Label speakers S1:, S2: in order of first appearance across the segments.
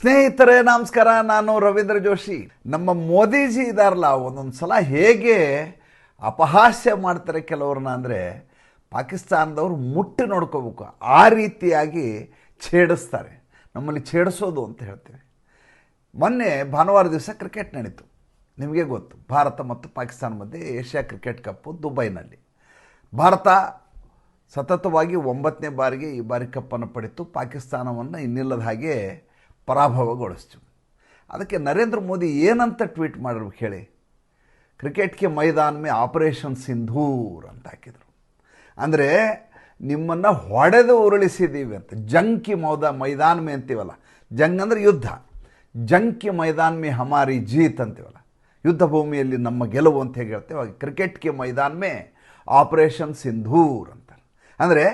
S1: ಸ್ನೇಹಿತರೆ ನಮಸ್ಕಾರ. ನಾನು ರವೀಂದ್ರ ಜೋಶಿ. ನಮ್ಮ ಮೋದಿಜಿ ಇದಾರಲ್ಲ, ಒಂದೊಂದು ಸಲ ಹೇಗೆ ಅಪಹಾಸ್ಯ ಮಾಡ್ತಾರೆ ಕೆಲವ್ರನ್ನ ಅಂದರೆ, ಪಾಕಿಸ್ತಾನದವ್ರು ಮುಟ್ಟಿ ನೋಡ್ಕೋಬೇಕು, ಆ ರೀತಿಯಾಗಿ ಛೇಡಿಸ್ತಾರೆ. ನಮ್ಮಲ್ಲಿ ಛೇಡಿಸೋದು ಅಂತ ಹೇಳ್ತೀವಿ. ಮೊನ್ನೆ ಭಾನುವಾರ ದಿವಸ ಕ್ರಿಕೆಟ್ ನಡೀತು. ನಿಮಗೆ ಗೊತ್ತು, ಭಾರತ ಮತ್ತು ಪಾಕಿಸ್ತಾನ ಮಧ್ಯೆ ಏಷ್ಯಾ ಕ್ರಿಕೆಟ್ ಕಪ್ಪು ದುಬೈನಲ್ಲಿ. ಭಾರತ ಸತತವಾಗಿ 9ನೇ ಬಾರಿಗೆ ಈ ಬಾರಿ ಕಪ್ಪನ್ನು ಪಡಿತು. ಪಾಕಿಸ್ತಾನವನ್ನು ಇನ್ನಿಲ್ಲದ ಹಾಗೆ ಪರಾಭವಗೊಳಿಸ್ತು. ಅದಕ್ಕೆ ನರೇಂದ್ರ ಮೋದಿ ಏನಂತ ಟ್ವೀಟ್ ಮಾಡಿರ್ಬೇಕು ಹೇಳಿ? ಕ್ರಿಕೆಟ್ಗೆ ಮೈದಾನ ಮೇ ಆಪರೇಷನ್ ಸಿಂಧೂರ್ ಅಂತ ಹಾಕಿದರು. ಅಂದರೆ ನಿಮ್ಮನ್ನು ಹೊಡೆದು ಉರುಳಿಸಿದ್ದೀವಿ ಅಂತ. ಜಂಕಿ ಮೈದಾನ ಮೇ ಅಂತೀವಲ್ಲ, ಜಂಗ್ ಅಂದರೆ ಯುದ್ಧ, ಜಂಕಿ ಮೈದಾನ ಮೇ ಹಮಾರಿ ಜೀತ್ ಅಂತೀವಲ್ಲ, ಯುದ್ಧ ಭೂಮಿಯಲ್ಲಿ ನಮ್ಮ ಗೆಲುವು ಅಂತ ಹೇಗೆ ಹೇಳ್ತೇವೆ, ಕ್ರಿಕೆಟ್ಗೆ ಮೈದಾನ ಮೇ ಆಪರೇಷನ್ ಸಿಂಧೂರ್ ಅಂತ. ಅಂದರೆ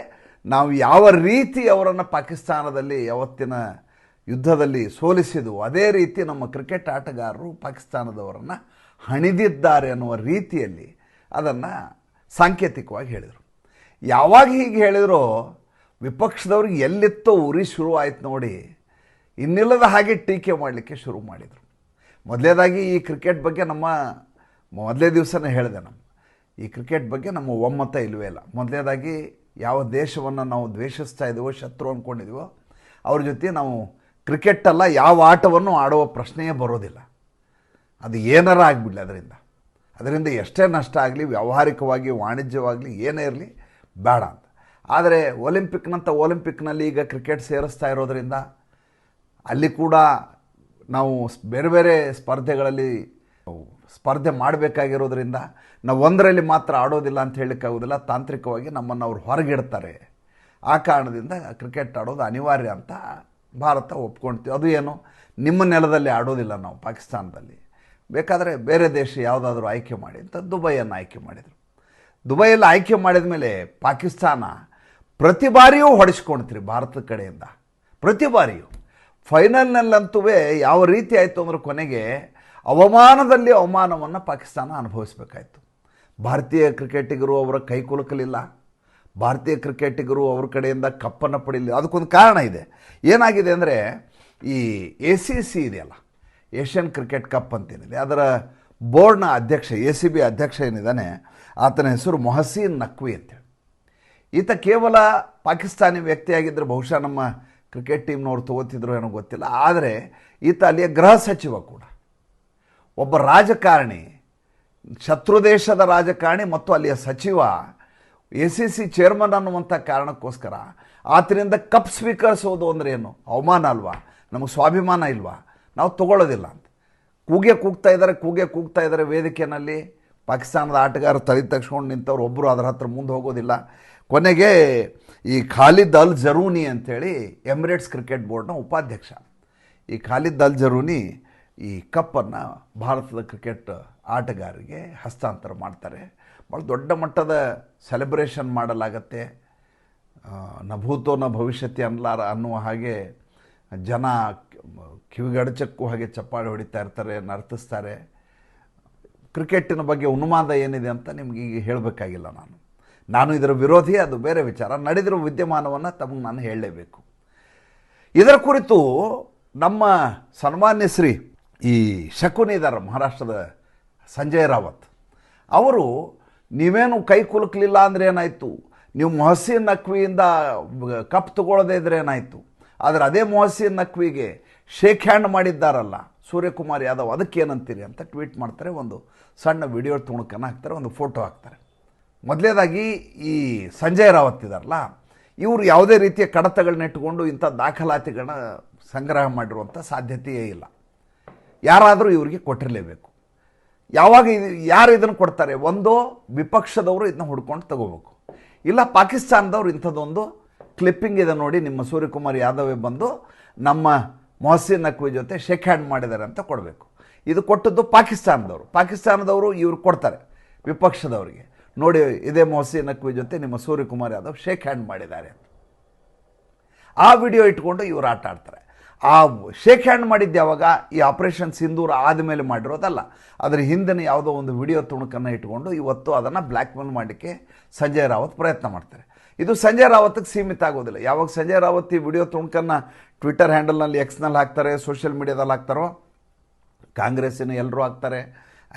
S1: ನಾವು ಯಾವ ರೀತಿ ಅವರನ್ನು ಪಾಕಿಸ್ತಾನದಲ್ಲಿ ಯಾವತ್ತಿನ ಯುದ್ಧದಲ್ಲಿ ಸೋಲಿಸಿದು, ಅದೇ ರೀತಿ ನಮ್ಮ ಕ್ರಿಕೆಟ್ ಆಟಗಾರರು ಪಾಕಿಸ್ತಾನದವರನ್ನು ಹಣಿದಿದ್ದಾರೆ ಅನ್ನುವ ರೀತಿಯಲ್ಲಿ ಅದನ್ನು ಸಾಂಕೇತಿಕವಾಗಿ ಹೇಳಿದರು. ಯಾವಾಗ ಹೀಗೆ ಹೇಳಿದರೋ ವಿಪಕ್ಷದವ್ರಿಗೆ ಎಲ್ಲಿತ್ತೋ ಉರಿ ಶುರುವಾಯಿತು ನೋಡಿ, ಇನ್ನಿಲ್ಲದ ಹಾಗೆ ಟೀಕೆ ಮಾಡಲಿಕ್ಕೆ ಶುರು ಮಾಡಿದರು. ಮೊದಲೇದಾಗಿ ಈ ಕ್ರಿಕೆಟ್ ಬಗ್ಗೆ ಮೊದಲೇ ದಿವಸನೇ ಹೇಳಿದೆ, ಈ ಕ್ರಿಕೆಟ್ ಬಗ್ಗೆ ನಮ್ಮ ಒಮ್ಮತ ಇಲ್ಲವೇ ಇಲ್ಲ. ಮೊದಲೇದಾಗಿ ಯಾವ ದೇಶವನ್ನು ನಾವು ದ್ವೇಷಿಸ್ತಾ ಇದ್ದೀವೋ, ಶತ್ರು ಅಂದ್ಕೊಂಡಿದ್ದೀವೋ, ಅವ್ರ ಜೊತೆ ನಾವು ಕ್ರಿಕೆಟ್ಟಲ್ಲ ಯಾವ ಆಟವನ್ನು ಆಡುವ ಪ್ರಶ್ನೆಯೇ ಬರೋದಿಲ್ಲ. ಅದು ಏನಾರ ಆಗಿಬಿಡಲಿ, ಅದರಿಂದ ಎಷ್ಟೇ ನಷ್ಟ ಆಗಲಿ, ವ್ಯಾವಹಾರಿಕವಾಗಿ ವಾಣಿಜ್ಯವಾಗಲಿ ಏನೇ ಇರಲಿ ಬೇಡ ಅಂತ. ಆದರೆ ಒಲಿಂಪಿಕ್ನಲ್ಲಿ ಈಗ ಕ್ರಿಕೆಟ್ ಸೇರಿಸ್ತಾ ಇರೋದರಿಂದ ಅಲ್ಲಿ ಕೂಡ ನಾವು ಬೇರೆ ಬೇರೆ ಸ್ಪರ್ಧೆಗಳಲ್ಲಿ ಸ್ಪರ್ಧೆ ಮಾಡಬೇಕಾಗಿರೋದ್ರಿಂದ ನಾವು ಒಂದರಲ್ಲಿ ಮಾತ್ರ ಆಡೋದಿಲ್ಲ ಅಂತ ಹೇಳಲಿಕ್ಕಾಗೋದಿಲ್ಲ. ತಾಂತ್ರಿಕವಾಗಿ ನಮ್ಮನ್ನು ಅವ್ರು ಹೊರಗಿಡ್ತಾರೆ. ಆ ಕಾರಣದಿಂದ ಕ್ರಿಕೆಟ್ ಆಡೋದು ಅನಿವಾರ್ಯ ಅಂತ ಭಾರತ ಒಪ್ಕೊಳ್ತೀವಿ. ಅದು ಏನು, ನಿಮ್ಮ ನೆಲದಲ್ಲಿ ಆಡೋದಿಲ್ಲ ನಾವು ಪಾಕಿಸ್ತಾನದಲ್ಲಿ, ಬೇಕಾದರೆ ಬೇರೆ ದೇಶ ಯಾವುದಾದ್ರೂ ಆಯ್ಕೆ ಮಾಡಿ ಅಂತ ದುಬೈಯನ್ನು ಆಯ್ಕೆ ಮಾಡಿದರು. ದುಬೈಯಲ್ಲಿ ಆಯ್ಕೆ ಮಾಡಿದ ಮೇಲೆ ಪಾಕಿಸ್ತಾನ ಪ್ರತಿ ಬಾರಿಯೂ ಹೊಡೆಸ್ಕೊಳ್ತೀರಿ ಭಾರತದ ಕಡೆಯಿಂದ. ಪ್ರತಿ ಬಾರಿಯೂ ಫೈನಲ್ನಲ್ಲಂತೂ ಯಾವ ರೀತಿ ಆಯಿತು ಅಂದ್ರೆ ಕೊನೆಗೆ ಅವಮಾನದಲ್ಲಿ ಅವಮಾನವನ್ನು ಪಾಕಿಸ್ತಾನ ಅನುಭವಿಸಬೇಕಾಯಿತು. ಭಾರತೀಯ ಕ್ರಿಕೆಟಿಗರು ಅವರ ಕೈ ಕುಲುಕಲಿಲ್ಲ, ಭಾರತೀಯ ಕ್ರಿಕೆಟಿಗರು ಅವ್ರ ಕಡೆಯಿಂದ ಕಪ್ಪನ್ನು ಪಡೀಲಿಲ್ಲ. ಅದಕ್ಕೊಂದು ಕಾರಣ ಇದೆ. ಏನಾಗಿದೆ ಅಂದರೆ, ಈ ACC ಇದೆಯಲ್ಲ, ಏಷ್ಯನ್ ಕ್ರಿಕೆಟ್ ಕಪ್ ಅಂತೇನಿದೆ, ಅದರ ಬೋರ್ಡ್ನ ಅಧ್ಯಕ್ಷ, ACB ಅಧ್ಯಕ್ಷ ಏನಿದ್ದಾನೆ, ಆತನ ಹೆಸರು ಮೊಹಸೀನ್ ನಖ್ವಿ ಅಂತೇಳಿ. ಈತ ಕೇವಲ ಪಾಕಿಸ್ತಾನಿ ವ್ಯಕ್ತಿಯಾಗಿದ್ದರೆ ಬಹುಶಃ ನಮ್ಮ ಕ್ರಿಕೆಟ್ ಟೀಮ್ನವ್ರು ತಗೋತಿದ್ರು ಏನೋ ಗೊತ್ತಿಲ್ಲ. ಆದರೆ ಈತ ಅಲ್ಲಿಯ ಗೃಹ ಸಚಿವ ಕೂಡ, ಒಬ್ಬ ರಾಜಕಾರಣಿ, ಶತ್ರು ದೇಶದ ರಾಜಕಾರಣಿ ಮತ್ತು ಅಲ್ಲಿಯ ಸಚಿವ, ACC ಚೇರ್ಮನ್ ಅನ್ನುವಂಥ ಕಾರಣಕ್ಕೋಸ್ಕರ ಆತನಿಂದ ಕಪ್ ಸ್ವೀಕರಿಸೋದು ಅಂದರೆ ಏನು, ಅವಮಾನ ಅಲ್ವಾ? ನಮಗೆ ಸ್ವಾಭಿಮಾನ ಇಲ್ವಾ? ನಾವು ತಗೊಳ್ಳೋದಿಲ್ಲ ಅಂತ ಕೂಗ್ತಾ ಇದ್ದಾರೆ ವೇದಿಕೆಯಲ್ಲಿ. ಪಾಕಿಸ್ತಾನದ ಆಟಗಾರ ತಲೆ ತಗ್ಸ್ಕೊಂಡು ನಿಂತವ್ರು ಒಬ್ಬರು ಅದರ ಹತ್ರ ಮುಂದೆ ಹೋಗೋದಿಲ್ಲ. ಕೊನೆಗೆ ಈ ಖಾಲಿದ್ ಅಲ್ ಜರೂನಿ ಅಂಥೇಳಿ ಎಮಿರೇಟ್ಸ್ ಕ್ರಿಕೆಟ್ ಬೋರ್ಡ್ನ ಉಪಾಧ್ಯಕ್ಷ, ಈ ಖಾಲಿದ್ ಅಲ್ ಜರೂನಿ ಈ ಕಪ್ಪನ್ನು ಭಾರತದ ಕ್ರಿಕೆಟ್ ಆಟಗಾರರಿಗೆ ಹಸ್ತಾಂತರ ಮಾಡ್ತಾರೆ. ಭಾಳ ದೊಡ್ಡ ಮಟ್ಟದ ಸೆಲೆಬ್ರೇಷನ್ ಮಾಡಲಾಗತ್ತೆ. ನ ಭೂತೋ ನ ಭವಿಷ್ಯತಿ ಅನ್ನುವ ಹಾಗೆ ಜನ ಕಿವಿಗಡಚಕ್ಕೂ ಹಾಗೆ ಚಪ್ಪಾಳೆ ಹೊಡಿತಾ ಇರ್ತಾರೆ, ನರ್ತಿಸ್ತಾರೆ. ಕ್ರಿಕೆಟ್ಟಿನ ಬಗ್ಗೆ ಉನ್ಮಾದ ಏನಿದೆ ಅಂತ ನಿಮಗೆ ಈಗ ಹೇಳಬೇಕಾಗಿಲ್ಲ. ನಾನು ಇದರ ವಿರೋಧಿ, ಅದು ಬೇರೆ ವಿಚಾರ. ನಡೆದಿರೋ ವಿದ್ಯಮಾನವನ್ನು ತಮಗೆ ನಾನು ಹೇಳಲೇಬೇಕು. ಇದರ ಕುರಿತು ನಮ್ಮ ಸನ್ಮಾನ್ಯ ಶ್ರೀ ಈ ಶಕುನಿ ಇದ್ದಾರೆ, ಮಹಾರಾಷ್ಟ್ರದ ಸಂಜಯ್ ರಾವತ್ ಅವರು, ನೀವೇನು ಕೈ ಕುಲುಕಲಿಲ್ಲ ಅಂದರೆ ಏನಾಯಿತು, ನೀವು ಮೊಹಸೀನ್ ನಖ್ವಿಯಿಂದ ಕಪ್ ತಗೊಳ್ಳೋದೇ ಇದ್ರೆ ಏನಾಯಿತು, ಆದರೆ ಅದೇ ಮೊಹಸೀನ್ ನಖ್ವಿಗೆ ಶೇಕ್ ಹ್ಯಾಂಡ್ ಮಾಡಿದ್ದಾರಲ್ಲ ಸೂರ್ಯಕುಮಾರ್ ಯಾದವ್, ಅದಕ್ಕೇನಂತೀರಿ ಅಂತ ಟ್ವೀಟ್ ಮಾಡ್ತಾರೆ. ಒಂದು ಸಣ್ಣ ವಿಡಿಯೋ ತುಣುಕನ್ನು ಹಾಕ್ತಾರೆ, ಒಂದು ಫೋಟೋ ಹಾಕ್ತಾರೆ. ಮೊದಲೇದಾಗಿ ಈ ಸಂಜಯ್ ರಾವತ್ ಇದ್ದಾರಲ್ಲ, ಇವರು ಯಾವುದೇ ರೀತಿಯ ಕಡತಗಳನ್ನ ಇಟ್ಟುಕೊಂಡು ಇಂಥ ದಾಖಲಾತಿಗಳನ್ನ ಸಂಗ್ರಹ ಮಾಡಿರುವಂಥ ಸಾಧ್ಯತೆಯೇ ಇಲ್ಲ. ಯಾರಾದರೂ ಇವರಿಗೆ ಕೊಟ್ಟಿರಲೇಬೇಕು. ಯಾವಾಗ ಯಾರು ಇದನ್ನು ಕೊಡ್ತಾರೆ, ಒಂದೋ ವಿಪಕ್ಷದವರು ಇದನ್ನ ಹುಡ್ಕೊಂಡು ತಗೋಬೇಕು, ಇಲ್ಲ ಪಾಕಿಸ್ತಾನದವ್ರು ಇಂಥದ್ದೊಂದು ಕ್ಲಿಪ್ಪಿಂಗ್ ಇದೆ ನೋಡಿ, ನಿಮ್ಮ ಸೂರ್ಯಕುಮಾರ್ ಯಾದವೇ ಬಂದು ನಮ್ಮ ಮೊಹಸೀನ್ ನಖ್ವಿ ಜೊತೆ ಶೇಕ್ ಹ್ಯಾಂಡ್ ಮಾಡಿದ್ದಾರೆ ಅಂತ ಕೊಡಬೇಕು. ಇದು ಕೊಟ್ಟದ್ದು ಪಾಕಿಸ್ತಾನದವರು ಇವ್ರು ಕೊಡ್ತಾರೆ ವಿಪಕ್ಷದವರಿಗೆ, ನೋಡಿ ಇದೇ ಮೊಹಸೀನ್ ನಖ್ವಿ ಜೊತೆ ನಿಮ್ಮ ಸೂರ್ಯಕುಮಾರ್ ಯಾದವ್ ಶೇಕ್ ಹ್ಯಾಂಡ್ ಮಾಡಿದ್ದಾರೆ. ಆ ವಿಡಿಯೋ ಇಟ್ಕೊಂಡು ಇವರು ಆಟ ಆಡ್ತಾರೆ. ಆ ಶೇಕ್ ಹ್ಯಾಂಡ್ ಮಾಡಿದ್ದು ಯಾವಾಗ, ಈ ಆಪರೇಷನ್ ಸಿಂಧೂರ್ ಆದಮೇಲೆ ಮಾಡಿರೋದಲ್ಲ, ಅದರ ಹಿಂದಿನ ಯಾವುದೋ ಒಂದು ವಿಡಿಯೋ ತುಣುಕನ್ನು ಇಟ್ಕೊಂಡು ಇವತ್ತು ಅದನ್ನು ಬ್ಲ್ಯಾಕ್ ಮೇಲ್ ಮಾಡಲಿಕ್ಕೆ ಸಂಜಯ್ ರಾವತ್ ಪ್ರಯತ್ನ ಮಾಡ್ತಾರೆ. ಇದು ಸಂಜಯ್ ರಾವತ್ಗೆ ಸೀಮಿತ ಆಗೋದಿಲ್ಲ. ಯಾವಾಗ ಸಂಜಯ್ ರಾವತ್ ಈ ವಿಡಿಯೋ ತುಣುಕನ್ನು ಟ್ವಿಟರ್ ಹ್ಯಾಂಡಲ್ನಲ್ಲಿ ಎಕ್ಸ್ನಲ್ಲಿ ಹಾಕ್ತಾರೆ, ಸೋಷಿಯಲ್ ಮೀಡಿಯಾದಲ್ಲಿ ಹಾಕ್ತಾರೋ, ಕಾಂಗ್ರೆಸ್ಸಿನ ಎಲ್ಲರೂ ಹಾಕ್ತಾರೆ,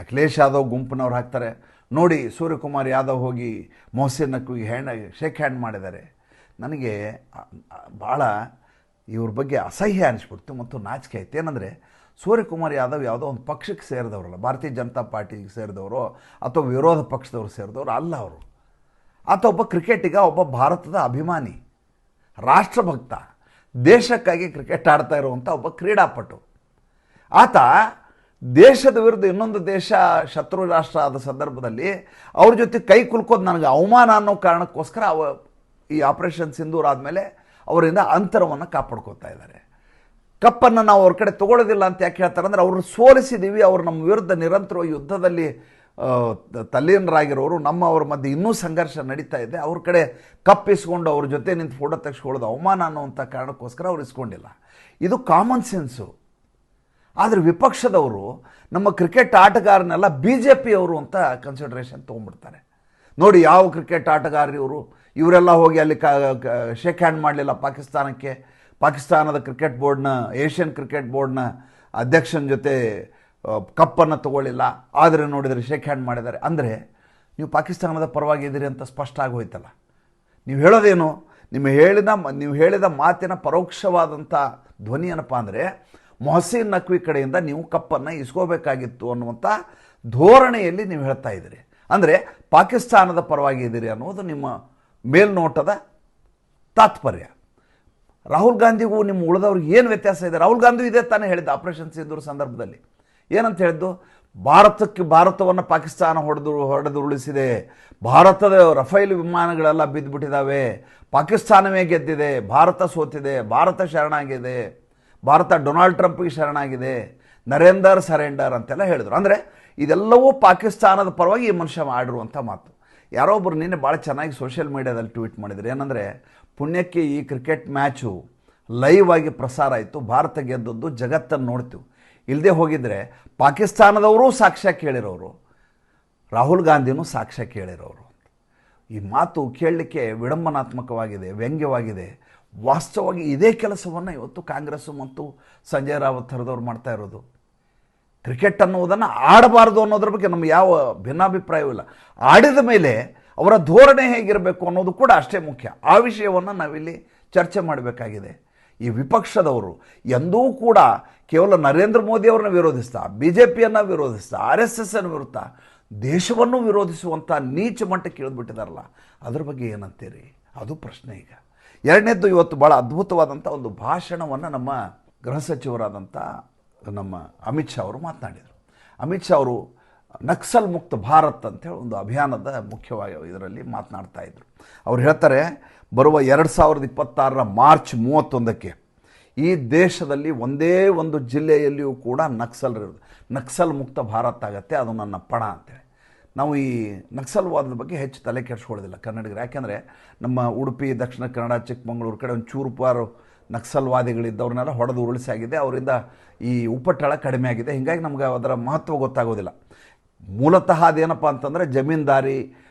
S1: ಅಖಿಲೇಶ್ ಯಾದವ್ ಗುಂಪಿನವ್ರು ಹಾಕ್ತಾರೆ. ನೋಡಿ ಸೂರ್ಯಕುಮಾರ್ ಯಾದವ್ ಹೋಗಿ ಮೊಹಸಿನ್ ನಖ್ವಿಗೆ ಶೇಕ್ ಹ್ಯಾಂಡ್ ಮಾಡಿದ್ದಾರೆ. ನನಗೆ ಭಾಳ ಇವ್ರ ಬಗ್ಗೆ ಅಸಹ್ಯ ಅನಿಸ್ಬಿಡ್ತು ಮತ್ತು ನಾಚಿಕೆ ಆಯ್ತು. ಏನಂದರೆ ಸೂರ್ಯಕುಮಾರ್ ಯಾದವ್ ಯಾವುದೋ ಒಂದು ಪಕ್ಷಕ್ಕೆ ಸೇರಿದವರಲ್ಲ, ಭಾರತೀಯ ಜನತಾ ಪಾರ್ಟಿಗೆ ಸೇರಿದವರು ಅಥವಾ ವಿರೋಧ ಪಕ್ಷದವರು ಸೇರಿದವರು ಅಲ್ಲ. ಅವರು ಆತ ಒಬ್ಬ ಕ್ರಿಕೆಟಿಗ, ಒಬ್ಬ ಭಾರತದ ಅಭಿಮಾನಿ, ರಾಷ್ಟ್ರಭಕ್ತ, ದೇಶಕ್ಕಾಗಿ ಕ್ರಿಕೆಟ್ ಆಡ್ತಾ ಇರುವಂಥ ಒಬ್ಬ ಕ್ರೀಡಾಪಟು. ಆತ ದೇಶದ ವಿರುದ್ಧ ಇನ್ನೊಂದು ದೇಶ ಶತ್ರು ರಾಷ್ಟ್ರ ಆದ ಸಂದರ್ಭದಲ್ಲಿ ಅವ್ರ ಜೊತೆ ಕೈ ಕುಲ್ಕೋದು ನನಗೆ ಅವಮಾನ ಅನ್ನೋ ಕಾರಣಕ್ಕೋಸ್ಕರ ಈ ಆಪರೇಷನ್ ಸಿಂಧೂರ್ ಆದಮೇಲೆ ಅವರಿಂದ ಅಂತರವನ್ನು ಕಾಪಾಡ್ಕೋತಾ ಇದ್ದಾರೆ. ಕಪ್ಪನ್ನು ನಾವು ಅವ್ರ ಕಡೆ ತೊಗೊಳ್ಳೋದಿಲ್ಲ ಅಂತ ಯಾಕೆ ಹೇಳ್ತಾರೆ ಅಂದರೆ, ಅವ್ರನ್ನ ಸೋಲಿಸಿದ್ದೀವಿ, ಅವರು ನಮ್ಮ ವಿರುದ್ಧ ನಿರಂತರ ಯುದ್ಧದಲ್ಲಿ ತಲ್ಲೀನರಾಗಿರೋರು, ಅವ್ರ ಮಧ್ಯೆ ಇನ್ನೂ ಸಂಘರ್ಷ ನಡೀತಾ ಇದೆ. ಅವ್ರ ಕಡೆ ಕಪ್ಪಿಸ್ಕೊಂಡು ಅವ್ರ ಜೊತೆ ನಿಂತು ಫೋಟೋ ತೆಗೆಸ್ಕೊಳ್ಳೋದು ಅವಮಾನ ಅನ್ನೋವಂಥ ಕಾರಣಕ್ಕೋಸ್ಕರ ಅವ್ರು ಇಸ್ಕೊಂಡಿಲ್ಲ. ಇದು ಕಾಮನ್ ಸೆನ್ಸು. ಆದರೆ ವಿಪಕ್ಷದವರು ನಮ್ಮ ಕ್ರಿಕೆಟ್ ಆಟಗಾರನೆಲ್ಲ BJP ಅವರು ಅಂತ ಕನ್ಸಿಡರೇಷನ್ ತೊಗೊಂಡ್ಬಿಡ್ತಾರೆ. ನೋಡಿ ಯಾವ ಕ್ರಿಕೆಟ್ ಆಟಗಾರರು ಇವರು, ಇವರೆಲ್ಲ ಹೋಗಿ ಅಲ್ಲಿ ಶೇಕ್ ಹ್ಯಾಂಡ್ ಮಾಡಲಿಲ್ಲ ಪಾಕಿಸ್ತಾನಕ್ಕೆ, ಪಾಕಿಸ್ತಾನದ ಕ್ರಿಕೆಟ್ ಬೋರ್ಡ್ನ, ಏಷ್ಯನ್ ಕ್ರಿಕೆಟ್ ಬೋರ್ಡ್ನ ಅಧ್ಯಕ್ಷನ ಜೊತೆ ಕಪ್ಪನ್ನು ತಗೊಳ್ಳಿಲ್ಲ, ಆದರೆ ನೋಡಿದರೆ ಶೇಕ್ ಹ್ಯಾಂಡ್ ಮಾಡಿದ್ದಾರೆ. ಅಂದರೆ ನೀವು ಪಾಕಿಸ್ತಾನದ ಪರವಾಗಿದ್ದೀರಿ ಅಂತ ಸ್ಪಷ್ಟ ಆಗೋಯ್ತಲ್ಲ. ನೀವು ಹೇಳೋದೇನು, ನೀವು ಹೇಳಿದ ಮಾತಿನ ಪರೋಕ್ಷವಾದಂಥ ಧ್ವನಿ ಏನಪ್ಪ ಅಂದರೆ, ಮೊಹಸಿನ್ ನಖ್ವಿ ಕಡೆಯಿಂದ ನೀವು ಕಪ್ಪನ್ನು ಇಸ್ಕೋಬೇಕಾಗಿತ್ತು ಅನ್ನುವಂಥ ಧೋರಣೆಯಲ್ಲಿ ನೀವು ಹೇಳ್ತಾ ಇದ್ದೀರಿ. ಅಂದರೆ ಪಾಕಿಸ್ತಾನದ ಪರವಾಗಿದ್ದೀರಿ ಅನ್ನೋದು ನಿಮ್ಮ ಮೇಲ್ನೋಟದ ತಾತ್ಪರ್ಯ. ರಾಹುಲ್ ಗಾಂಧಿಗೂ ನಿಮ್ಮ ಉಳಿದವ್ರಿಗೆ ಏನು ವ್ಯತ್ಯಾಸ ಇದೆ? ರಾಹುಲ್ ಗಾಂಧಿ ಇದೇ ತಾನೇ ಹೇಳಿದ್ದು ಆಪರೇಷನ್ ಸಿಂಧೂರ್ ಸಂದರ್ಭದಲ್ಲಿ. ಏನಂತ ಹೇಳಿದ್ದು? ಭಾರತವನ್ನು ಪಾಕಿಸ್ತಾನ ಹೊಡೆದು ಉರುಳಿಸಿದೆ, ಭಾರತದ ರಫೇಲ್ ವಿಮಾನಗಳೆಲ್ಲ ಬಿದ್ದುಬಿಟ್ಟಿದ್ದಾವೆ, ಪಾಕಿಸ್ತಾನವೇ ಗೆದ್ದಿದೆ, ಭಾರತ ಸೋತಿದೆ, ಭಾರತ ಶರಣಾಗಿದೆ, ಭಾರತ ಡೊನಾಲ್ಡ್ ಟ್ರಂಪ್ಗೆ ಶರಣಾಗಿದೆ, ನರೇಂದರ್ ಸರೆಂಡರ್ ಅಂತೆಲ್ಲ ಹೇಳಿದರು. ಅಂದರೆ ಇದೆಲ್ಲವೂ ಪಾಕಿಸ್ತಾನದ ಪರವಾಗಿ ಈ ಮನುಷ್ಯ ಮಾಡಿರುವಂಥ ಮಾತು. ಯಾರೋ ಒಬ್ಬರು ನಿನ್ನೆ ಭಾಳ ಚೆನ್ನಾಗಿ ಸೋಷಿಯಲ್ ಮೀಡಿಯಾದಲ್ಲಿ ಟ್ವೀಟ್ ಮಾಡಿದ್ರು. ಏನಂದರೆ, ಪುಣ್ಯಕ್ಕೆ ಈ ಕ್ರಿಕೆಟ್ ಮ್ಯಾಚು ಲೈವ್ ಆಗಿ ಪ್ರಸಾರ ಆಯಿತು, ಭಾರತ ಗೆದ್ದದ್ದು ಜಗತ್ತನ್ನು ನೋಡ್ತೀವಿ. ಇಲ್ಲದೆ ಹೋಗಿದ್ರೆ ಪಾಕಿಸ್ತಾನದವರು ಸಾಕ್ಷ್ಯ ಕೇಳಿರೋರು, ರಾಹುಲ್ ಗಾಂಧಿನೂ ಸಾಕ್ಷ್ಯ ಕೇಳಿರೋರು. ಈ ಮಾತು ಕೇಳಲಿಕ್ಕೆ ವಿಡಂಬನಾತ್ಮಕವಾಗಿದೆ, ವ್ಯಂಗ್ಯವಾಗಿದೆ. ವಾಸ್ತವವಾಗಿ ಇದೇ ಕೆಲಸವನ್ನು ಇವತ್ತು ಕಾಂಗ್ರೆಸ್ಸು ಮತ್ತು ಸಂಜಯ್ ರಾವತ್ ಥರದವ್ರು ಮಾಡ್ತಾ ಇರೋದು. ಕ್ರಿಕೆಟ್ ಅನ್ನುವುದನ್ನು ಆಡಬಾರ್ದು ಅನ್ನೋದ್ರ ಬಗ್ಗೆ ನಮ್ಗೆ ಯಾವ ಭಿನ್ನಾಭಿಪ್ರಾಯವಿಲ್ಲ. ಆಡಿದ ಮೇಲೆ ಅವರ ಧೋರಣೆ ಹೇಗಿರಬೇಕು ಅನ್ನೋದು ಕೂಡ ಅಷ್ಟೇ ಮುಖ್ಯ. ಆ ವಿಷಯವನ್ನು ನಾವಿಲ್ಲಿ ಚರ್ಚೆ ಮಾಡಬೇಕಾಗಿದೆ. ಈ ವಿಪಕ್ಷದವರು ಎಂದೂ ಕೂಡ ಕೇವಲ ನರೇಂದ್ರ ಮೋದಿಯವ್ರನ್ನ ವಿರೋಧಿಸ್ತಾ, BJPಯನ್ನು ವಿರೋಧಿಸ್ತಾ, RSS ಅನ್ನು ವಿರುದ್ಧ ದೇಶವನ್ನು ವಿರೋಧಿಸುವಂಥ ನೀಚ ಮಟ್ಟಕ್ಕೆ ಇಳಿದ್ಬಿಟ್ಟಿದಾರಲ್ಲ, ಅದ್ರ ಬಗ್ಗೆ ಏನಂತೀರಿ? ಅದು ಪ್ರಶ್ನೆ. ಈಗ ಎರಡನೇದ್ದು, ಇವತ್ತು ಭಾಳ ಅದ್ಭುತವಾದಂಥ ಒಂದು ಭಾಷಣವನ್ನು ನಮ್ಮ ಗೃಹ ಸಚಿವರಾದಂಥ ನಮ್ಮ ಅಮಿತ್ ಶಾ ಅವರು ಮಾತನಾಡಿದರು. ಅಮಿತ್ ಶಾ ಅವರು ನಕ್ಸಲ್ ಮುಕ್ತ ಭಾರತ್ ಅಂತೇಳಿ ಒಂದು ಅಭಿಯಾನದ ಮುಖ್ಯವಾಗಿ ಇದರಲ್ಲಿ ಮಾತನಾಡ್ತಾ ಇದ್ರು. ಅವ್ರು ಹೇಳ್ತಾರೆ, ಬರುವ 2026 ಮಾರ್ಚ್ 31ಕ್ಕೆ ಈ ದೇಶದಲ್ಲಿ ಒಂದೇ ಒಂದು ಜಿಲ್ಲೆಯಲ್ಲಿಯೂ ಕೂಡ ನಕ್ಸಲ್ ಮುಕ್ತ ಭಾರತ್ ಆಗುತ್ತೆ, ಅದು ನನ್ನ ಪಣ ಅಂತೇಳಿ. ನಾವು ಈ ನಕ್ಸಲ್ವಾದದ ಬಗ್ಗೆ ಹೆಚ್ಚು ತಲೆ ಕೆಡಿಸ್ಕೊಳ್ಳೋದಿಲ್ಲ ಕನ್ನಡಿಗರು. ಯಾಕೆಂದರೆ ನಮ್ಮ ಉಡುಪಿ, ದಕ್ಷಿಣ ಕನ್ನಡ, ಚಿಕ್ಕಮಗಳೂರು ಕಡೆ ಒಂದು ಚೂರುಪಾರು ನಕ್ಸಲ್ವಾದಿಗಳಿದ್ದವ್ರನ್ನೆಲ್ಲ ಹೊಡೆದು ಉರುಳಿಸಿ ಆಗಿದೆ. ಅವರಿಂದ ಈ ಉಪಟಳ ಕಡಿಮೆ ಆಗಿದೆ. ಹೀಗಾಗಿ ನಮ್ಗೆ ಅದರ ಮಹತ್ವ ಗೊತ್ತಾಗೋದಿಲ್ಲ. ಮೂಲತಃ ಅದೇನಪ್ಪ ಅಂತಂದರೆ, ಜಮೀನ್ದಾರಿ,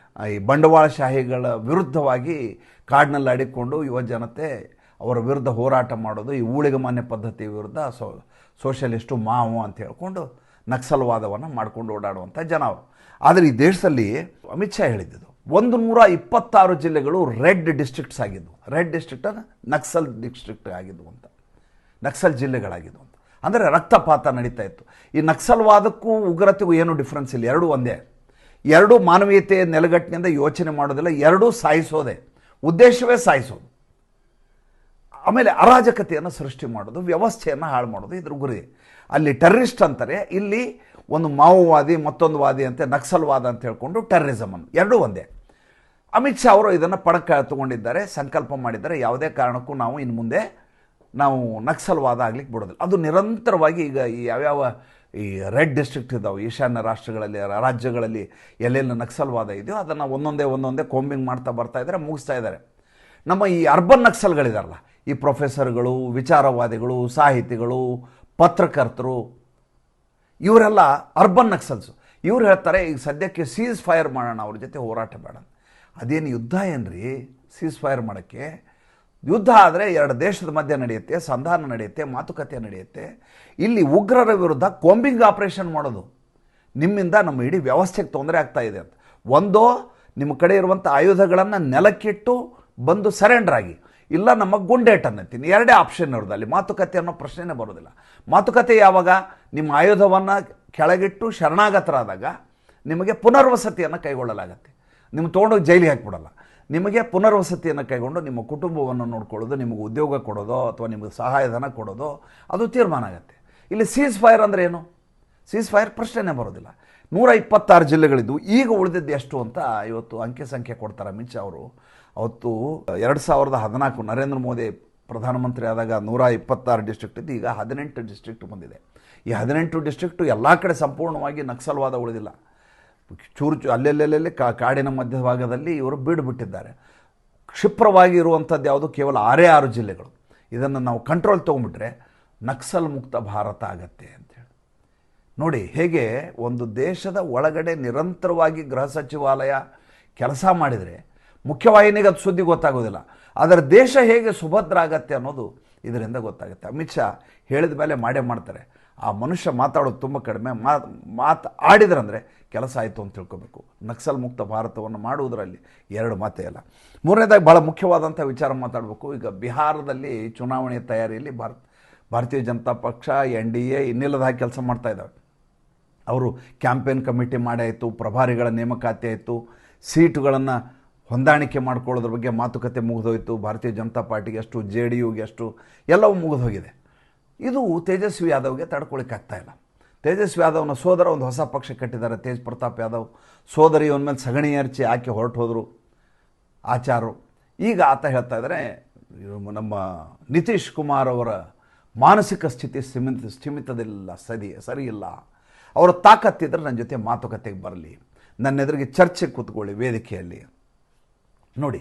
S1: ಈ ಬಂಡವಾಳಶಾಹಿಗಳ ವಿರುದ್ಧವಾಗಿ ಕಾಡಿನಲ್ಲಿ ಅಡಿಕೊಂಡು ಯುವ ಜನತೆ ಅವರ ವಿರುದ್ಧ ಹೋರಾಟ ಮಾಡೋದು, ಈ ಊಳಿಗಮಾನ್ಯ ಪದ್ಧತಿ ವಿರುದ್ಧ ಸೋಷಲಿಸ್ಟು ಮಾವು ಅಂತ ಹೇಳ್ಕೊಂಡು ನಕ್ಸಲ್ವಾದವನ್ನು ಮಾಡ್ಕೊಂಡು ಓಡಾಡುವಂಥ ಜನ ಅವರು. ಆದರೆ ಈ ದೇಶದಲ್ಲಿ ಅಮಿತ್ ಶಾ ಹೇಳಿದ್ದು 126 ಜಿಲ್ಲೆಗಳು ರೆಡ್ ಡಿಸ್ಟ್ರಿಕ್ಟ್ಸ್ ಆಗಿದ್ವು. ರೆಡ್ ಡಿಸ್ಟ್ರಿಕ್ಟ್ ನಕ್ಸಲ್ ಡಿಸ್ಟ್ರಿಕ್ಟ್ ಆಗಿದ್ವು ಅಂತ, ನಕ್ಸಲ್ ಜಿಲ್ಲೆಗಳಾಗಿದ್ವು ಅಂತ. ಅಂದರೆ ರಕ್ತಪಾತ ನಡೀತಾ ಇತ್ತು. ಈ ನಕ್ಸಲ್ವಾದಕ್ಕೂ ಉಗ್ರತೆಗೂ ಏನೂ ಡಿಫ್ರೆನ್ಸ್ ಇಲ್ಲ, ಎರಡೂ ಒಂದೇ. ಎರಡೂ ಮಾನವೀಯತೆಯ ನೆಲೆಗಟ್ಟಿನಿಂದ ಯೋಚನೆ ಮಾಡೋದಿಲ್ಲ, ಎರಡೂ ಸಾಯಿಸೋದೆ, ಉದ್ದೇಶವೇ ಸಾಯಿಸೋದು. ಆಮೇಲೆ ಅರಾಜಕತೆಯನ್ನು ಸೃಷ್ಟಿ ಮಾಡೋದು, ವ್ಯವಸ್ಥೆಯನ್ನು ಹಾಳು ಮಾಡೋದು ಇದ್ರ ಗುರಿ. ಅಲ್ಲಿ ಟೆರ್ರಿಸ್ಟ್ ಅಂತಾರೆ, ಇಲ್ಲಿ ಒಂದು ಮಾವೋವಾದಿ ಮತ್ತೊಂದು ವಾದಿ ಅಂತ ನಕ್ಸಲ್ವಾದ ಅಂತ ಹೇಳ್ಕೊಂಡು ಟೆರ್ರಿಸಮನ್ನು, ಎರಡೂ ಒಂದೇ. ಅಮಿತ್ ಶಾ ಅವರು ಇದನ್ನು ಪಡಕ್ಕೆ ತಗೊಂಡಿದ್ದಾರೆ, ಸಂಕಲ್ಪ ಮಾಡಿದ್ದಾರೆ, ಯಾವುದೇ ಕಾರಣಕ್ಕೂ ನಾವು ಇನ್ನು ಮುಂದೆ ನಕ್ಸಲ್ವಾದ ಆಗ್ಲಿಕ್ಕೆ ಬಿಡೋದಿಲ್ಲ. ಅದು ನಿರಂತರವಾಗಿ ಈಗ ಈ ಯಾವ್ಯಾವ ಈ ರೆಡ್ ಡಿಸ್ಟ್ರಿಕ್ಟ್ ಇದ್ದಾವೆ ಈಶಾನ್ಯ ರಾಜ್ಯಗಳಲ್ಲಿ ಎಲ್ಲೆಲ್ಲ ನಕ್ಸಲ್ವಾದ ಇದೆಯೋ ಅದನ್ನು ಒಂದೊಂದೇ ಕೋಂಬಿಂಗ್ ಮಾಡ್ತಾ ಬರ್ತಾ ಇದ್ದಾರೆ, ಮುಗಿಸ್ತಾ ಇದ್ದಾರೆ. ನಮ್ಮ ಈ ಅರ್ಬನ್ ನಕ್ಸಲ್ಗಳಿದಾರಲ್ಲ, ಈ ಪ್ರೊಫೆಸರ್ಗಳು, ವಿಚಾರವಾದಿಗಳು, ಸಾಹಿತಿಗಳು, ಪತ್ರಕರ್ತರು, ಇವರೆಲ್ಲ ಅರ್ಬನ್ ನಕ್ಸಲ್ಸು. ಇವ್ರು ಹೇಳ್ತಾರೆ, ಈಗ ಸದ್ಯಕ್ಕೆ ಸೀಸ್ ಫೈರ್ ಮಾಡೋಣ, ಅವ್ರ ಜೊತೆ ಹೋರಾಟ ಬೇಡ. ಅದೇನು ಯುದ್ಧ ಏನ್ರಿ? ಸೀಸ್ ಫೈರ್ ಮಾಡೋಕ್ಕೆ. ಯುದ್ಧ ಆದರೆ ಎರಡು ದೇಶದ ಮಧ್ಯೆ ನಡೆಯುತ್ತೆ, ಸಂಧಾನ ನಡೆಯುತ್ತೆ, ಮಾತುಕತೆ ನಡೆಯುತ್ತೆ. ಇಲ್ಲಿ ಉಗ್ರರ ವಿರುದ್ಧ ಕೋಂಬಿಂಗ್ ಆಪರೇಷನ್ ಮಾಡೋದು, ನಿಮ್ಮಿಂದ ನಮ್ಮ ಇಡೀ ವ್ಯವಸ್ಥೆಗೆ ತೊಂದರೆ ಆಗ್ತಾ ಇದೆ ಅಂತ. ಒಂದೋ ನಿಮ್ಮ ಕಡೆ ಇರುವಂಥ ಆಯುಧಗಳನ್ನು ನೆಲಕ್ಕಿಟ್ಟು ಬಂದು ಸರೆಂಡರ್ ಆಗಿ, ಇಲ್ಲ ನಮ್ಮ ಗುಂಡೇಟನ್ನೆತ್ತೀನಿ. ಎರಡೇ ಆಪ್ಷನ್ ಇರೋದು. ಅಲ್ಲಿ ಮಾತುಕತೆ ಅನ್ನೋ ಪ್ರಶ್ನೆನೇ ಬರೋದಿಲ್ಲ. ಮಾತುಕತೆ ಯಾವಾಗ? ನಿಮ್ಮ ಆಯುಧವನ್ನು ಕೆಳಗಿಟ್ಟು ಶರಣಾಗತರಾದಾಗ ನಿಮಗೆ ಪುನರ್ವಸತಿಯನ್ನು ಕೈಗೊಳ್ಳಲಾಗತ್ತೆ. ನಿಮ್ಗೆ ತೊಗೊಂಡೋಗಿ ಜೈಲಿಗೆ ಹಾಕಿಬಿಡಲ್ಲ. ನಿಮಗೆ ಪುನರ್ವಸತಿಯನ್ನು ಕೈಗೊಂಡು ನಿಮ್ಮ ಕುಟುಂಬವನ್ನು ನೋಡ್ಕೊಳ್ಳೋದು, ನಿಮಗೆ ಉದ್ಯೋಗ ಕೊಡೋದು ಅಥವಾ ನಿಮಗೆ ಸಹಾಯಧನ ಕೊಡೋದು, ಅದು ತೀರ್ಮಾನ ಆಗುತ್ತೆ. ಇಲ್ಲಿ ಸೀಸ್ ಫೈರ್ ಅಂದರೆ ಏನು? ಸೀಸ್ ಫೈರ್ ಪ್ರಶ್ನೆನೇ ಬರೋದಿಲ್ಲ. 126 ಜಿಲ್ಲೆಗಳಿದ್ದು ಈಗ ಉಳಿದಿದ್ದು ಎಷ್ಟು ಅಂತ ಇವತ್ತು ಅಂಕಿ ಸಂಖ್ಯೆ ಕೊಡ್ತಾರೆ ಅಮಿತ್ ಶಾ ಅವರು. ಅವತ್ತು 2014 ನರೇಂದ್ರ ಮೋದಿ ಪ್ರಧಾನಮಂತ್ರಿ ಆದಾಗ 126 ಡಿಸ್ಟ್ರಿಕ್ಟ್ ಇದ್ದು, ಈಗ 18 ಡಿಸ್ಟ್ರಿಕ್ಟ್ ಬಂದಿದೆ. ಈ 18 ಡಿಸ್ಟ್ರಿಕ್ಟು ಎಲ್ಲ ಕಡೆ ಸಂಪೂರ್ಣವಾಗಿ ನಕ್ಸಲ್ವಾದ ಉಳಿದಿಲ್ಲ. ಚೂರು ಅಲ್ಲೆಲ್ಲೆಲ್ಲಿ ಕಾಡಿನ ಮಧ್ಯಭಾಗದಲ್ಲಿ ಇವರು ಬೀಡುಬಿಟ್ಟಿದ್ದಾರೆ. ಕ್ಷಿಪ್ರವಾಗಿ ಇರುವಂಥದ್ದು ಯಾವುದು? ಕೇವಲ 6 ಜಿಲ್ಲೆಗಳು. ಇದನ್ನು ನಾವು ಕಂಟ್ರೋಲ್ ತೊಗೊಂಡ್ಬಿಟ್ರೆ ನಕ್ಸಲ್ ಮುಕ್ತ ಭಾರತ ಆಗತ್ತೆ ಅಂತೇಳಿ. ನೋಡಿ ಹೇಗೆ ಒಂದು ದೇಶದ ಒಳಗಡೆ ನಿರಂತರವಾಗಿ ಗೃಹ ಸಚಿವಾಲಯ ಕೆಲಸ ಮಾಡಿದರೆ ಮುಖ್ಯವಾಹಿನಿಗೆ ಅದು ಸುದ್ದಿ ಗೊತ್ತಾಗೋದಿಲ್ಲ. ಆದರೆ ದೇಶ ಹೇಗೆ ಸುಭದ್ರ ಆಗತ್ತೆ ಅನ್ನೋದು ಇದರಿಂದ ಗೊತ್ತಾಗುತ್ತೆ. ಅಮಿತ್ ಶಾ ಹೇಳಿದ ಮೇಲೆ ಮಾಡೇ ಮಾಡ್ತಾರೆ. ಆ ಮನುಷ್ಯ ಮಾತಾಡೋದು ತುಂಬ ಕಡಿಮೆ, ಆಡಿದ್ರಂದರೆ ಕೆಲಸ ಆಯಿತು ಅಂತ ತಿಳ್ಕೊಬೇಕು. ನಕ್ಸಲ್ ಮುಕ್ತ ಭಾರತವನ್ನು ಮಾಡುವುದರಲ್ಲಿ ಎರಡು ಮಾತೇ ಇಲ್ಲ. ಮೂರನೇದಾಗಿ ಭಾಳ ಮುಖ್ಯವಾದಂಥ ವಿಚಾರ ಮಾತಾಡಬೇಕು. ಈಗ ಬಿಹಾರದಲ್ಲಿ ಚುನಾವಣೆ ತಯಾರಿಯಲ್ಲಿ ಭಾರತೀಯ ಜನತಾ ಪಕ್ಷ, NDA ಇನ್ನಿಲ್ಲದ ಹಾಗೆ ಕೆಲಸ ಮಾಡ್ತಾ ಇದ್ದಾವೆ. ಅವರು ಕ್ಯಾಂಪೇನ್ ಕಮಿಟಿ ಮಾಡಿ ಆಯಿತು, ಪ್ರಭಾರಿಗಳ ನೇಮಕಾತಿ ಆಯಿತು, ಸೀಟುಗಳನ್ನು ಹೊಂದಾಣಿಕೆ ಮಾಡ್ಕೊಳ್ಳೋದ್ರ ಬಗ್ಗೆ ಮಾತುಕತೆ ಮುಗಿದೋಯ್ತು. ಭಾರತೀಯ ಜನತಾ ಪಾರ್ಟಿಗೆ ಎಷ್ಟು, JDUಗೆ ಎಷ್ಟು, ಎಲ್ಲವೂ ಮುಗಿದೋಗಿದೆ. ಇದು ತೇಜಸ್ವಿ ಯಾದವ್ಗೆ ತಡ್ಕೊಳಿಕ್ಕಾಗ್ತಾಯಿಲ್ಲ. ತೇಜಸ್ವಿ ಯಾದವ್ನ ಸೋದರ ಒಂದು ಹೊಸ ಪಕ್ಷ ಕಟ್ಟಿದ್ದಾರೆ, ತೇಜ್ ಪ್ರತಾಪ್ ಯಾದವ್. ಸೋದರಿ ಅವನ ಮೇಲೆ ಸಗಣಿ ಎರಚಿ ಆಕೆ ಹೊರಟು ಹೋದರು ಆಚಾರು. ಈಗ ಆತ ಹೇಳ್ತಾ ಇದ್ದಾರೆ, ನಮ್ಮ ನಿತೀಶ್ ಕುಮಾರ್ ಅವರ ಮಾನಸಿಕ ಸ್ಥಿತಿ ಸ್ಥಿಮಿತದಿಲ್ಲ, ಸರಿಯಿಲ್ಲ. ಅವರ ತಾಕತ್ತಿದ್ರೆ ನನ್ನ ಜೊತೆ ಮಾತುಕತೆಗೆ ಬರಲಿ, ನನ್ನ ಎದುರಿಗೆ ಚರ್ಚೆಗೆ ಕೂತ್ಕೊಳ್ಳಿ ವೇದಿಕೆಯಲ್ಲಿ. ನೋಡಿ,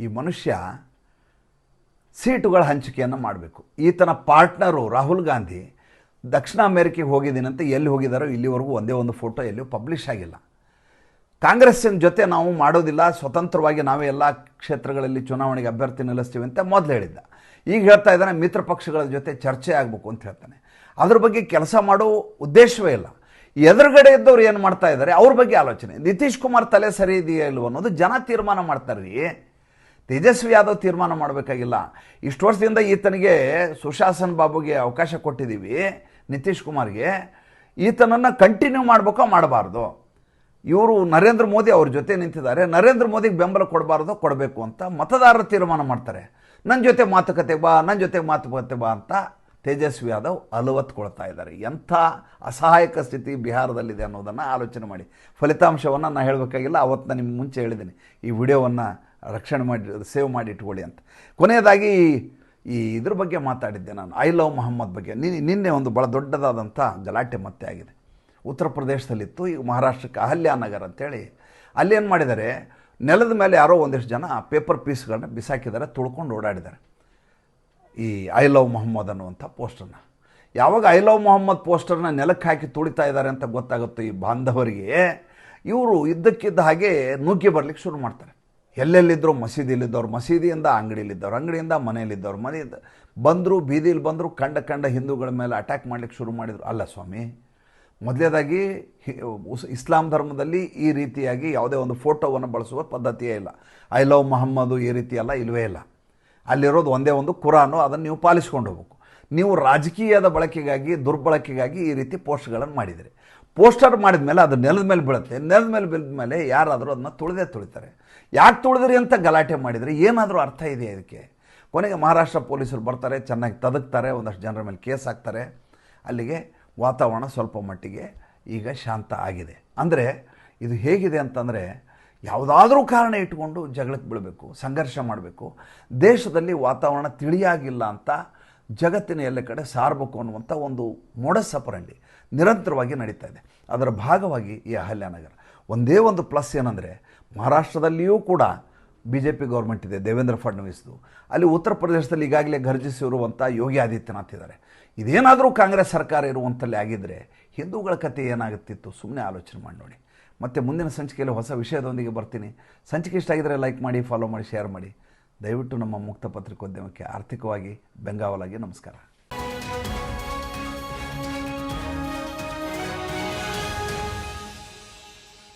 S1: ಈ ಮನುಷ್ಯ ಸೀಟುಗಳ ಹಂಚಿಕೆಯನ್ನು ಮಾಡಬೇಕು. ಈತನ ಪಾರ್ಟ್ನರು ರಾಹುಲ್ ಗಾಂಧಿ ದಕ್ಷಿಣ ಅಮೇರಿಕೆಗೆ ಹೋಗಿದ್ದೀನಂತ ಎಲ್ಲಿ ಹೋಗಿದ್ದಾರೋ ಇಲ್ಲಿವರೆಗೂ ಒಂದೇ ಒಂದು ಫೋಟೋ ಎಲ್ಲಿಯೂ ಪಬ್ಲಿಷ್ ಆಗಿಲ್ಲ. ಕಾಂಗ್ರೆಸ್ಸಿನ ಜೊತೆ ನಾವು ಮಾಡೋದಿಲ್ಲ, ಸ್ವತಂತ್ರವಾಗಿ ನಾವೇ ಎಲ್ಲ ಕ್ಷೇತ್ರಗಳಲ್ಲಿ ಚುನಾವಣೆಗೆ ಅಭ್ಯರ್ಥಿ ನಿಲ್ಲಿಸ್ತೀವಿ ಅಂತ ಮೊದಲು ಹೇಳಿದ್ದ. ಈಗ ಹೇಳ್ತಾ ಇದ್ದಾನೆ ಮಿತ್ರ ಪಕ್ಷಗಳ ಜೊತೆ ಚರ್ಚೆ ಆಗಬೇಕು ಅಂತ ಹೇಳ್ತಾನೆ. ಅದ್ರ ಬಗ್ಗೆ ಕೆಲಸ ಮಾಡೋ ಉದ್ದೇಶವೇ ಇಲ್ಲ. ಎದುರುಗಡೆ ಇದ್ದವ್ರು ಏನು ಮಾಡ್ತಾ ಇದ್ದಾರೆ ಅವ್ರ ಬಗ್ಗೆ ಆಲೋಚನೆ. ನಿತೀಶ್ ಕುಮಾರ್ ತಲೆ ಸರಿ ಇದೆಯಾ ಇಲ್ವೋ ಅನ್ನೋದು ಜನ ತೀರ್ಮಾನ ಮಾಡ್ತಾರೆ ರೀ. ತೇಜಸ್ವಿ ಯಾದವ್ ತೀರ್ಮಾನ ಮಾಡಬೇಕಾಗಿಲ್ಲ. ಇಷ್ಟು ವರ್ಷದಿಂದ ಈತನಿಗೆ ಸುಶಾಸನ್ ಬಾಬುಗೆ ಅವಕಾಶ ಕೊಟ್ಟಿದ್ದೀವಿ, ನಿತೀಶ್ ಕುಮಾರ್ಗೆ. ಈತನನ್ನು ಕಂಟಿನ್ಯೂ ಮಾಡಬೇಕೋ ಮಾಡಬಾರ್ದು? ಇವರು ನರೇಂದ್ರ ಮೋದಿ ಅವ್ರ ಜೊತೆ ನಿಂತಿದ್ದಾರೆ, ನರೇಂದ್ರ ಮೋದಿಗೆ ಬೆಂಬಲ ಕೊಡಬಾರ್ದು ಕೊಡಬೇಕು ಅಂತ ಮತದಾರರು ತೀರ್ಮಾನ ಮಾಡ್ತಾರೆ. ನನ್ನ ಜೊತೆ ಮಾತುಕತೆ ಬಾ, ನನ್ನ ಜೊತೆ ಮಾತುಕತೆ ಬಾ ಅಂತ ತೇಜಸ್ವಿ ಯಾದವ್ ಅಲವತ್ಕೊಳ್ತಾ ಇದ್ದಾರೆ. ಎಂಥ ಅಸಹಾಯಕ ಸ್ಥಿತಿ ಬಿಹಾರದಲ್ಲಿದೆ ಅನ್ನೋದನ್ನು ಆಲೋಚನೆ ಮಾಡಿ. ಫಲಿತಾಂಶವನ್ನು ನಾನು ಹೇಳಬೇಕಾಗಿಲ್ಲ, ಅವತ್ತು ನಾನು ನಿಮ್ಗೆ ಮುಂಚೆ ಹೇಳಿದ್ದೀನಿ, ಈ ವಿಡಿಯೋವನ್ನು ರಕ್ಷಣೆ ಮಾಡಿ ಸೇವ್ ಮಾಡಿ ಇಟ್ಕೊಳ್ಳಿ ಅಂತ. ಕೊನೆಯದಾಗಿ ಇದ್ರ ಬಗ್ಗೆ ಮಾತಾಡಿದ್ದೆ ನಾನು, ಐ ಲವ್ ಮೊಹಮ್ಮದ್ ಬಗ್ಗೆ. ನಿನ್ನೆ ಒಂದು ಭಾಳ ದೊಡ್ಡದಾದಂಥ ಗಲಾಟೆ ಮತ್ತೆ ಆಗಿದೆ. ಉತ್ತರ ಪ್ರದೇಶದಲ್ಲಿತ್ತು, ಈಗ ಮಹಾರಾಷ್ಟ್ರಕ್ಕೆ ಅಹಲ್ಯಾನಗರ್ ಅಂತೇಳಿ ಅಲ್ಲಿ ಏನು ಮಾಡಿದ್ದಾರೆ, ನೆಲದ ಮೇಲೆ ಯಾರೋ ಒಂದಿಷ್ಟು ಜನ ಪೇಪರ್ ಪೀಸ್ಗಳನ್ನ ಬಿಸಾಕಿದ್ದಾರೆ, ತುಳ್ಕೊಂಡು ಓಡಾಡಿದ್ದಾರೆ ಈ ಐ ಲವ್ ಮೊಹಮ್ಮದ್ ಅನ್ನುವಂಥ ಪೋಸ್ಟರ್ನ. ಯಾವಾಗ ಐ ಲವ್ ಮೊಹಮ್ಮದ್ ಪೋಸ್ಟರ್ನ ನೆಲಕ್ಕೆ ಹಾಕಿ ತುಳಿತಾ ಇದ್ದಾರೆ ಅಂತ ಗೊತ್ತಾಗುತ್ತೆ ಈ ಬಾಂಧವರಿಗೆ, ಇವರು ಇದ್ದಕ್ಕಿದ್ದ ಹಾಗೆ ನುಗ್ಗಿ ಬರಲಿಕ್ಕೆ ಶುರು ಮಾಡ್ತಾರೆ. ಎಲ್ಲೆಲ್ಲಿದ್ದರು ಮಸೀದಿಲಿದ್ದವ್ರು ಮಸೀದಿಯಿಂದ ಅಂಗಡಿಯಲ್ಲಿದ್ದವ್ರು, ಅಂಗಡಿಯಿಂದ ಮನೆಯಲ್ಲಿದ್ದವ್ರು ಮನೆಯಿಂದ ಬಂದರು, ಬೀದಿಲಿ ಬಂದರು, ಕಂಡ ಹಿಂದೂಗಳ ಮೇಲೆ ಅಟ್ಯಾಕ್ ಮಾಡಲಿಕ್ಕೆ ಶುರು ಮಾಡಿದರು. ಅಲ್ಲ ಸ್ವಾಮಿ, ಮೊದಲೇದಾಗಿ ಇಸ್ಲಾಂ ಧರ್ಮದಲ್ಲಿ ಈ ರೀತಿಯಾಗಿ ಯಾವುದೇ ಒಂದು ಫೋಟೋವನ್ನು ಬಳಸುವ ಪದ್ಧತಿಯೇ ಇಲ್ಲ. ಐ ಲವ್ ಮೊಹಮ್ಮದು ಈ ರೀತಿ ಎಲ್ಲ ಇಲ್ಲವೇ ಇಲ್ಲ. ಅಲ್ಲಿರೋದು ಒಂದೇ ಒಂದು ಕುರಾನು, ಅದನ್ನು ನೀವು ಪಾಲಿಸ್ಕೊಂಡು ಹೋಗಬೇಕು. ನೀವು ರಾಜಕೀಯದ ಬಳಕೆಗಾಗಿ, ದುರ್ಬಳಕೆಗಾಗಿ ಈ ರೀತಿ ಪೋಸ್ಟ್ಗಳನ್ನು ಮಾಡಿದಿರಿ. ಪೋಸ್ಟರ್ ಮಾಡಿದ ಮೇಲೆ ಅದು ನೆಲದ ಮೇಲೆ ಬೀಳುತ್ತೆ. ನೆಲದ ಮೇಲೆ ಬಿದ್ದ ಮೇಲೆ ಯಾರಾದರೂ ಅದನ್ನು ತುಳಿತಾರೆ. ಯಾಕೆ ತುಳಿದ್ರಿ ಅಂತ ಗಲಾಟೆ ಮಾಡಿದರೆ ಏನಾದರೂ ಅರ್ಥ ಇದೆಯಾ ಇದಕ್ಕೆ? ಕೊನೆಗೆ ಮಹಾರಾಷ್ಟ್ರ ಪೊಲೀಸರು ಬರ್ತಾರೆ, ಚೆನ್ನಾಗಿ ತದಕ್ತಾರೆ, ಒಂದಷ್ಟು ಜನರ ಮೇಲೆ ಕೇಸ್ ಹಾಕ್ತಾರೆ. ಅಲ್ಲಿಗೆ ವಾತಾವರಣ ಸ್ವಲ್ಪ ಮಟ್ಟಿಗೆ ಈಗ ಶಾಂತ ಆಗಿದೆ. ಅಂದರೆ ಇದು ಹೇಗಿದೆ ಅಂತಂದರೆ, ಯಾವುದಾದ್ರೂ ಕಾರಣ ಇಟ್ಕೊಂಡು ಜಗಳಕ್ಕೆ ಬೀಳಬೇಕು, ಸಂಘರ್ಷ ಮಾಡಬೇಕು, ದೇಶದಲ್ಲಿ ವಾತಾವರಣ ತಿಳಿಯಾಗಿಲ್ಲ ಅಂತ ಜಗತ್ತಿನ ಎಲ್ಲ ಕಡೆ ಸಾರಬೇಕು ಅನ್ನುವಂಥ ಒಂದು ಮೊಡಸ್ ಆಪರೆಂಡಿ ನಿರಂತರವಾಗಿ ನಡೀತಾ ಇದೆ. ಅದರ ಭಾಗವಾಗಿ ಈ ಅಹಲ್ಯಾನಗರ. ಒಂದೇ ಒಂದು ಪ್ಲಸ್ ಏನಂದರೆ, ಮಹಾರಾಷ್ಟ್ರದಲ್ಲಿಯೂ ಕೂಡ BJP ಗೌರ್ಮೆಂಟ್ ಇದೆ, ದೇವೇಂದ್ರ ಫಡ್ನವೀಸ್ದು. ಅಲ್ಲಿ ಉತ್ತರ ಪ್ರದೇಶದಲ್ಲಿ ಈಗಾಗಲೇ ಗರ್ಜಿಸಿರುವಂಥ ಯೋಗಿ ಆದಿತ್ಯನಾಥ್ ಇದ್ದಾರೆ. ಇದೇನಾದರೂ ಕಾಂಗ್ರೆಸ್ ಸರ್ಕಾರ ಇರುವಂಥಲ್ಲಿ ಆಗಿದ್ದರೆ ಹಿಂದೂಗಳ ಕಥೆ ಏನಾಗುತ್ತಿತ್ತು? ಸುಮ್ಮನೆ ಆಲೋಚನೆ ಮಾಡಿ ನೋಡಿ. ಮತ್ತು ಮುಂದಿನ ಸಂಚಿಕೆಯಲ್ಲಿ ಹೊಸ ವಿಷಯದೊಂದಿಗೆ ಬರ್ತೀನಿ. ಸಂಚಿಕೆ ಇಷ್ಟ ಆಗಿದ್ದರೆ ಲೈಕ್ ಮಾಡಿ, ಫಾಲೋ ಮಾಡಿ, ಶೇರ್ ಮಾಡಿ. ದಯವಿಟ್ಟು ನಮ್ಮ ಮುಕ್ತ ಪತ್ರಿಕೋದ್ಯಮಕ್ಕೆ ಆರ್ಥಿಕವಾಗಿ ಬೆಂಗಾವಲಾಗಿ. ನಮಸ್ಕಾರ.